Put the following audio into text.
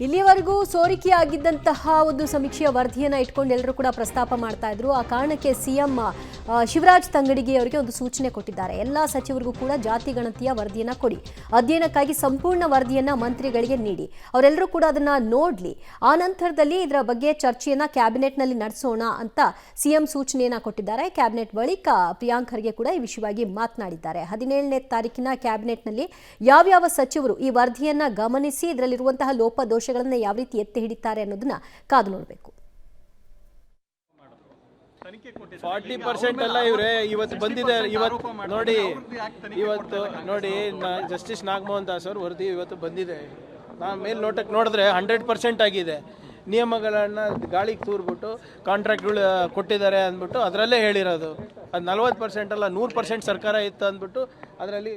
ಇಲ್ಲಿಯವರೆಗೂ ಸೋರಿಕೆಯಾಗಿದ್ದಂತಹ ಒಂದು ಸಮೀಕ್ಷೆಯ ವರದಿಯನ್ನು ಇಟ್ಕೊಂಡು ಎಲ್ಲರೂ ಕೂಡ ಪ್ರಸ್ತಾಪ ಮಾಡ್ತಾ ಇದ್ರು. ಆ ಕಾರಣಕ್ಕೆ ಸಿಎಂ ಶಿವರಾಜ್ ತಂಗಡಗಿ ಅವರಿಗೆ ಒಂದು ಸೂಚನೆ ಕೊಟ್ಟಿದ್ದಾರೆ. ಎಲ್ಲ ಸಚಿವರಿಗೂ ಕೂಡ ಜಾತಿ ಗಣತಿಯ ವರದಿಯನ್ನು ಕೊಡಿ, ಅಧ್ಯಯನಕ್ಕಾಗಿ ಸಂಪೂರ್ಣ ವರದಿಯನ್ನು ಮಂತ್ರಿಗಳಿಗೆ ನೀಡಿ, ಅವರೆಲ್ಲರೂ ಕೂಡ ಅದನ್ನ ನೋಡ್ಲಿ, ಆ ನಂತರದಲ್ಲಿ ಇದರ ಬಗ್ಗೆ ಚರ್ಚೆಯನ್ನ ಕ್ಯಾಬಿನೆಟ್ನಲ್ಲಿ ನಡೆಸೋಣ ಅಂತ ಸಿಎಂ ಸೂಚನೆಯನ್ನ ಕೊಟ್ಟಿದ್ದಾರೆ. ಕ್ಯಾಬಿನೆಟ್ ಬಳಿಕ ಪ್ರಿಯಾಂಕ್ ಖರ್ಗೆ ಕೂಡ ಈ ವಿಷಯವಾಗಿ ಮಾತನಾಡಿದ್ದಾರೆ. 17ನೇ ತಾರೀಕಿನ ಕ್ಯಾಬಿನೆಟ್ನಲ್ಲಿ ಯಾವ್ಯಾವ ಸಚಿವರು ಈ ವರದಿಯನ್ನ ಗಮನಿಸಿ ಇದರಲ್ಲಿರುವಂತಹ ಲೋಪದೋಷಗಳನ್ನು ಯಾವ ರೀತಿ ಎತ್ತಿ ಹಿಡಿತಾರೆ ಅನ್ನೋದನ್ನ ಕಾದು ನೋಡಬೇಕು. 40% ಅಲ್ಲ ಇವ್ರೆ ಇವತ್ತು ಬಂದಿದೆ. ಇವತ್ತು ನೋಡಿ ಜಸ್ಟಿಸ್ ನಾಗಮೋಹನ್ ದಾಸ್ ಅವ್ರ ವರದಿ ಇವತ್ತು ಬಂದಿದೆ. ನಾನು ಮೇಲ್ನೋಟಕ್ಕೆ ನೋಡಿದ್ರೆ 100% ಆಗಿದೆ. ನಿಯಮಗಳನ್ನು ಗಾಳಿಗೆ ತೂರ್ಬಿಟ್ಟು ಕಾಂಟ್ರಾಕ್ಟ್ಗಳು ಕೊಟ್ಟಿದ್ದಾರೆ ಅಂದ್ಬಿಟ್ಟು ಅದರಲ್ಲೇ ಹೇಳಿರೋದು. ಅದು 40% ಅಲ್ಲ 100% ಸರ್ಕಾರ ಇತ್ತು ಅಂದ್ಬಿಟ್ಟು ಅದರಲ್ಲಿ